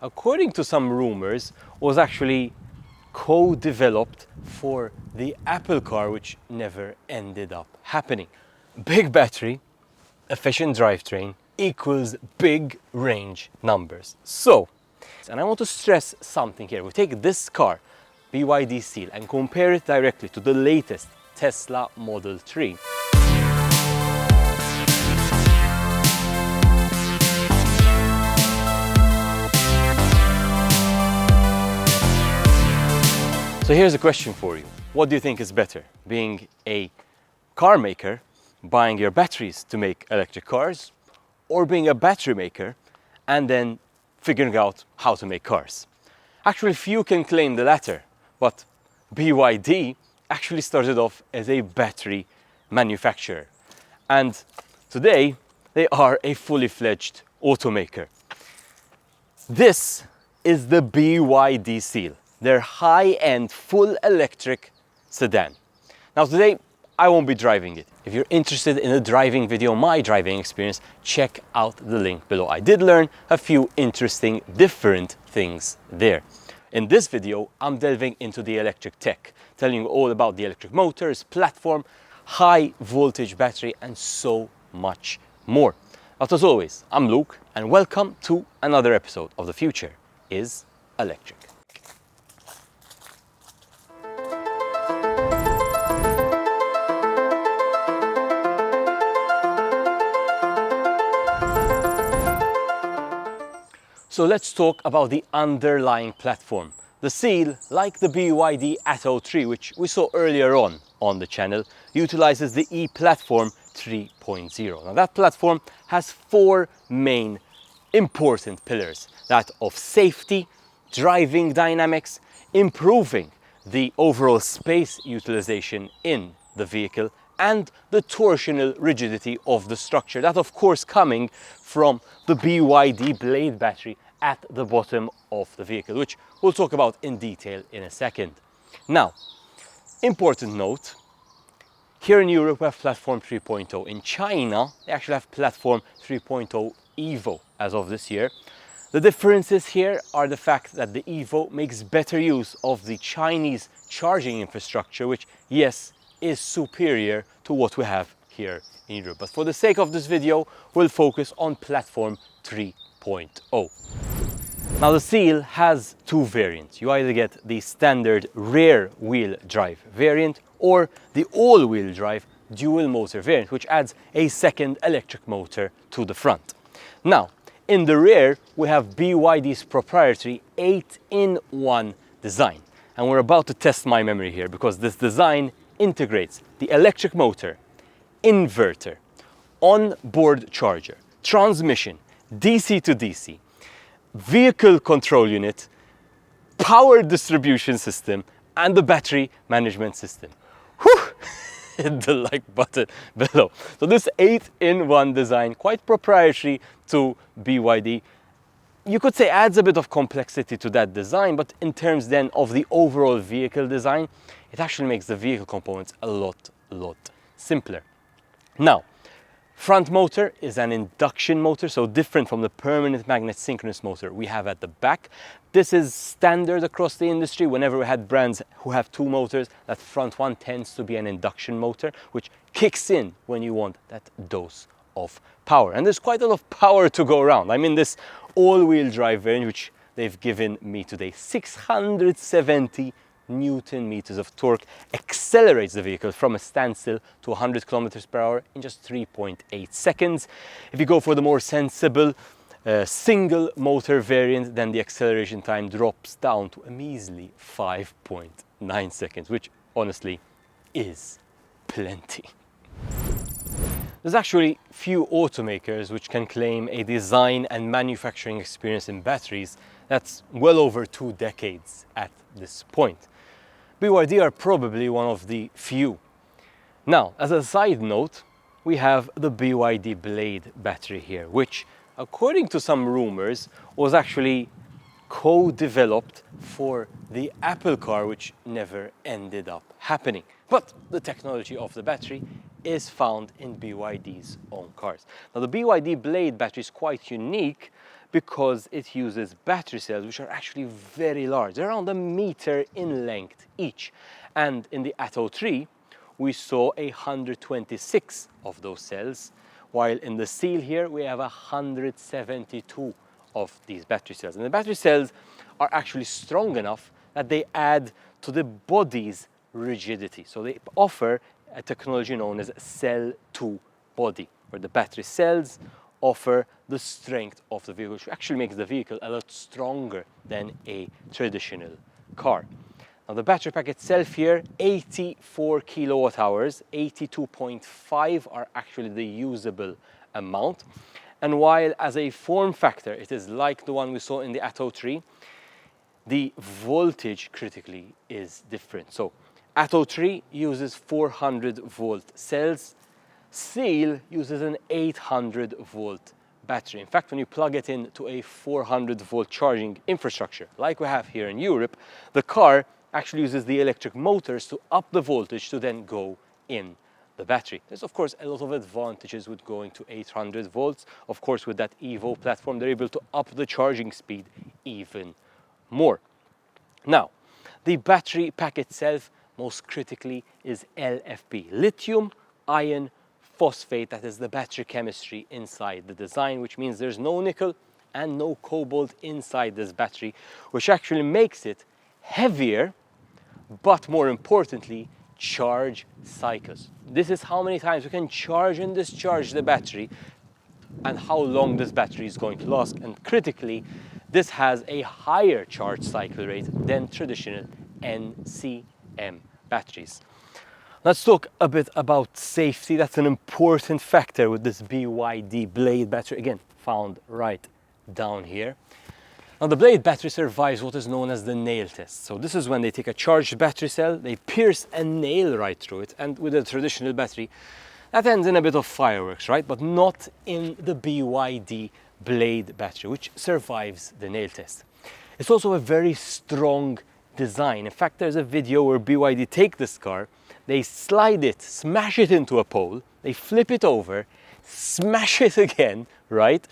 according to some rumors, was actually co-developed for the Apple car, which never ended up happening. Big battery, efficient drivetrain equals big range numbers. So, and I want to stress something here. We take this car, BYD Seal, and compare it directly to the latest Tesla Model 3. So here's a question for you. What do you think is better? Being a car maker, buying your batteries to make electric cars, or being a battery maker and then figuring out how to make cars? Actually, few can claim the latter, but BYD actually started off as a battery manufacturer. And today, they are a fully fledged automaker. This is the BYD Seal, their high-end full electric sedan. Now today, I won't be driving it. If you're interested in a driving video, my driving experience, check out the link below. I did learn a few interesting, different things there. In this video, I'm delving into the electric tech, telling you all about the electric motors, platform, high voltage battery, and so much more. But as always, I'm Luke, and welcome to another episode of The Future is Electric. So let's talk about the underlying platform. The Seal, like the BYD Atto 3, which we saw earlier on the channel, utilizes the e-platform 3.0. Now that platform has four main important pillars: that of safety, driving dynamics, improving the overall space utilization in the vehicle, and the torsional rigidity of the structure. That, of course, coming from the BYD blade battery at the bottom of the vehicle, which we'll talk about in detail in a second. Now, important note, here in Europe we have platform 3.0. In China, they actually have platform 3.0 Evo as of this year. The differences here are the fact that the Evo makes better use of the Chinese charging infrastructure, which, yes, is superior to what we have here in Europe. But for the sake of this video, we'll focus on platform 3.0. Now the Seal has two variants. You either get the standard rear wheel drive variant or the all-wheel drive dual motor variant, which adds a second electric motor to the front. Now, in the rear, we have BYD's proprietary 8-in-1 design. And we're about to test my memory here, because this design integrates the electric motor, inverter, on-board charger, transmission, DC to DC, vehicle control unit, power distribution system, and the battery management system. Whew! Hit the like button below. So this 8-in-1 design, quite proprietary to BYD, you could say adds a bit of complexity to that design, but in terms then of the overall vehicle design, it actually makes the vehicle components a lot simpler. Now, front motor is an induction motor, so different from the permanent magnet synchronous motor we have at the back. This is standard across the industry. Whenever we had brands who have two motors, that front one tends to be an induction motor, which kicks in when you want that dose of power. And there's quite a lot of power to go around. I mean, this all-wheel drive variant, which they've given me today, 670 Newton meters of torque, accelerates the vehicle from a standstill to 100 kilometers per hour in just 3.8 seconds. If you go for the more sensible single motor variant, then the acceleration time drops down to a measly 5.9 seconds, which honestly is plenty. There's actually few automakers which can claim a design and manufacturing experience in batteries that's well over 2 decades at this point. BYD are probably one of the few. Now, as a side note, we have the BYD blade battery here, which, according to some rumors, was actually co-developed for the Apple car, which never ended up happening. But the technology of the battery is found in BYD's own cars. Now, the BYD blade battery is quite unique because it uses battery cells which are actually very large. They're around 1 meter in length each. And in the Atto 3, we saw 126 of those cells, while in the Seal here we have 172 of these battery cells. And the battery cells are actually strong enough that they add to the body's rigidity. So they offer a technology known as cell-to-body, where the battery cells offer the strength of the vehicle, which actually makes the vehicle a lot stronger than a traditional car. Now the battery pack itself here, 84 kilowatt hours, 82.5 are actually the usable amount. And while as a form factor, it is like the one we saw in the Atto 3, the voltage critically is different. So Atto 3 uses 400 volt cells. Seal uses an 800 volt battery. In fact, when you plug it into a 400 volt charging infrastructure, like we have here in Europe, the car actually uses the electric motors to up the voltage to then go in the battery. There's of course a lot of advantages with going to 800 volts. Of course, with that Evo platform, they're able to up the charging speed even more. Now, the battery pack itself, most critically, is LFP, lithium iron phosphate. That is the battery chemistry inside the design, which means there's no nickel and no cobalt inside this battery, which actually makes it heavier, but more importantly, charge cycles. This is how many times we can charge and discharge the battery and how long this battery is going to last. And critically, this has a higher charge cycle rate than traditional NCM batteries. Let's talk a bit about safety. That's an important factor with this BYD Blade battery, again, found right down here. Now the Blade battery survives what is known as the nail test. So this is when they take a charged battery cell, they pierce a nail right through it, and with a traditional battery, that ends in a bit of fireworks, right? But not in the BYD Blade battery, which survives the nail test. It's also a very strong design. In fact, there's a video where BYD take this car, they slide it, smash it into a pole, they flip it over, smash it again, right?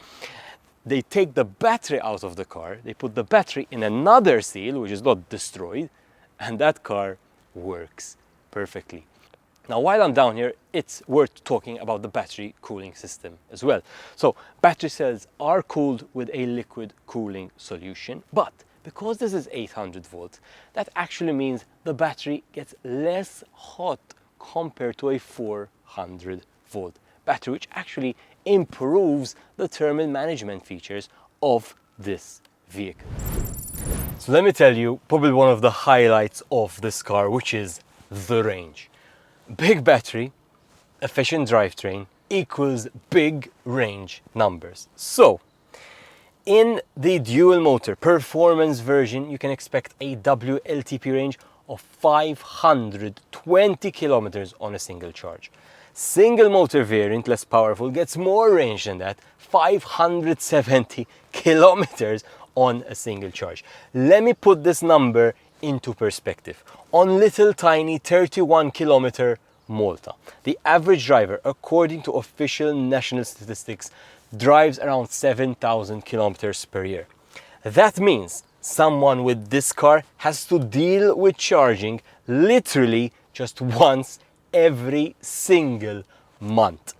They take the battery out of the car, they put the battery in another Seal, which is not destroyed, and that car works perfectly. Now, while I'm down here, it's worth talking about the battery cooling system as well. So, battery cells are cooled with a liquid cooling solution, but because this is 800 volts, that actually means the battery gets less hot compared to a 400 volt battery, which actually improves the thermal management features of this vehicle. So let me tell you probably one of the highlights of this car, which is the range. Big battery, efficient drivetrain equals big range numbers. So in the dual motor performance version, you can expect a WLTP range of 520 kilometers on a single charge. Single motor variant, less powerful, gets more range than that, 570 kilometers on a single charge. Let me put this number into perspective. On little tiny 31 kilometer Malta, the average driver, according to official national statistics, drives around 7,000 kilometers per year. That means someone with this car has to deal with charging literally just once every single month.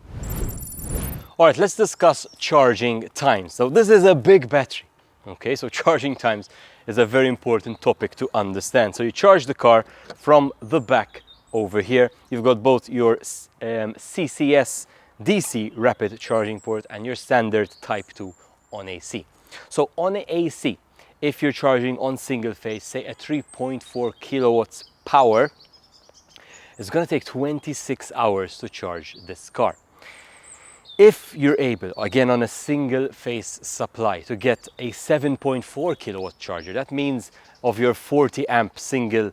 All right, let's discuss charging times. So this is a big battery. Okay, so charging times is a very important topic to understand. So you charge the car from the back over here. You've got both your CCS DC rapid charging port and your standard Type 2 on AC. So on AC, if you're charging on single phase, say at 3.4 kilowatts power, it's going to take 26 hours to charge this car. If you're able, again on a single phase supply, to get a 7.4 kilowatt charger, that means of your 40 amp single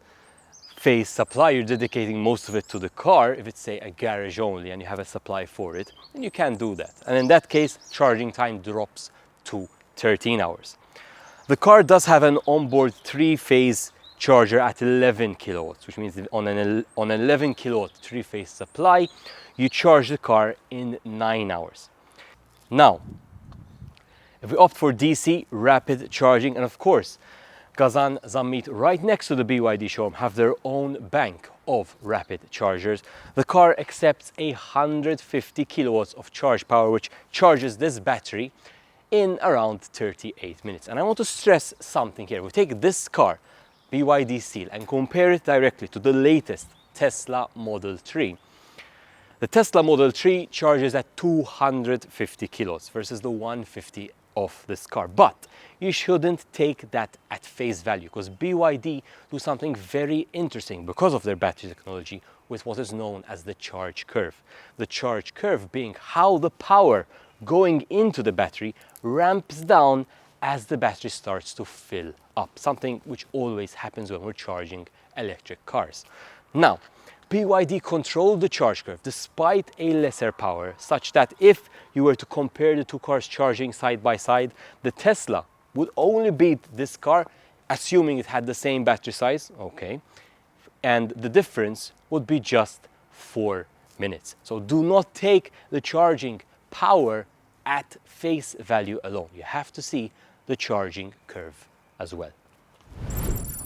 phase supply, you're dedicating most of it to the car. If it's, say, a garage only and you have a supply for it, then you can do that. And in that case, charging time drops to 13 hours. The car does have an onboard 3-phase charger at 11 kilowatts, which means on an 11 kilowatt 3-phase supply, you charge the car in 9 hours. Now, If we opt for DC, rapid charging, and of course, GasanZammit right next to the BYD showroom have their own bank of rapid chargers. The car accepts 150 kilowatts of charge power, which charges this battery in around 38 minutes. And I want to stress something here. We take this car, BYD Seal, and compare it directly to the latest Tesla Model 3. The Tesla Model 3 charges at 250 kilowatts versus the 150 of this car. But you shouldn't take that at face value, because BYD do something very interesting because of their battery technology with what is known as the charge curve. The charge curve being how the power going into the battery ramps down as the battery starts to fill up, something which always happens when we're charging electric cars. Now, BYD controlled the charge curve despite a lesser power, such that if you were to compare the two cars charging side by side, the Tesla would only beat this car, assuming it had the same battery size, okay, and the difference would be just 4 minutes. So do not take the charging power at face value alone. You have to see the charging curve as well.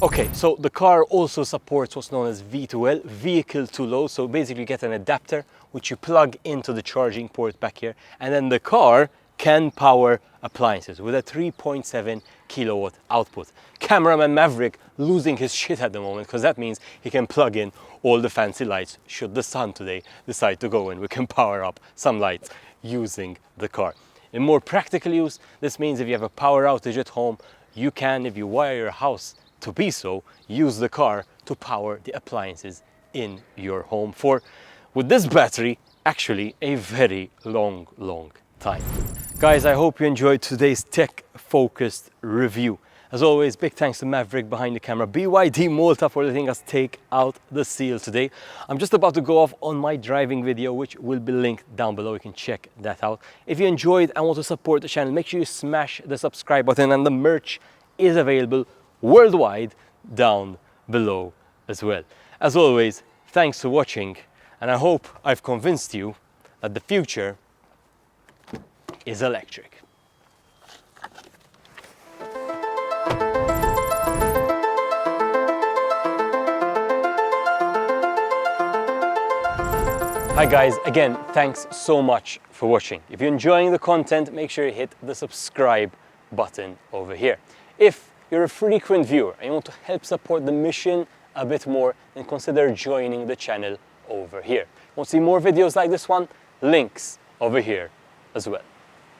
Okay, so the car also supports what's known as V2L, Vehicle to Load. So basically you get an adapter which you plug into the charging port back here, and then the car can power appliances with a 3.7 kilowatt output. Cameraman Mavric losing his shit at the moment, because that means he can plug in all the fancy lights should the sun today decide to go in. We can power up some lights using the car. In more practical use, this means if you have a power outage at home, you can, if you wire your house to be so, use the car to power the appliances in your home for, with this battery, actually a very long time. Guys, I hope you enjoyed today's tech-focused review. As always, big thanks to Mavric behind the camera, BYD Malta for letting us take out the Seal today. I'm just about to go off on my driving video, which will be linked down below. You can check that out. If you enjoyed and want to support the channel, make sure you smash the subscribe button, and the merch is available worldwide down below as well. As always, thanks for watching, and I hope I've convinced you that the future is electric. Hi guys, again, thanks so much for watching. If you're enjoying the content, make sure you hit the subscribe button over here. If you're a frequent viewer and you want to help support the mission a bit more, then consider joining the channel over here. Want to see more videos like this one? Links over here as well.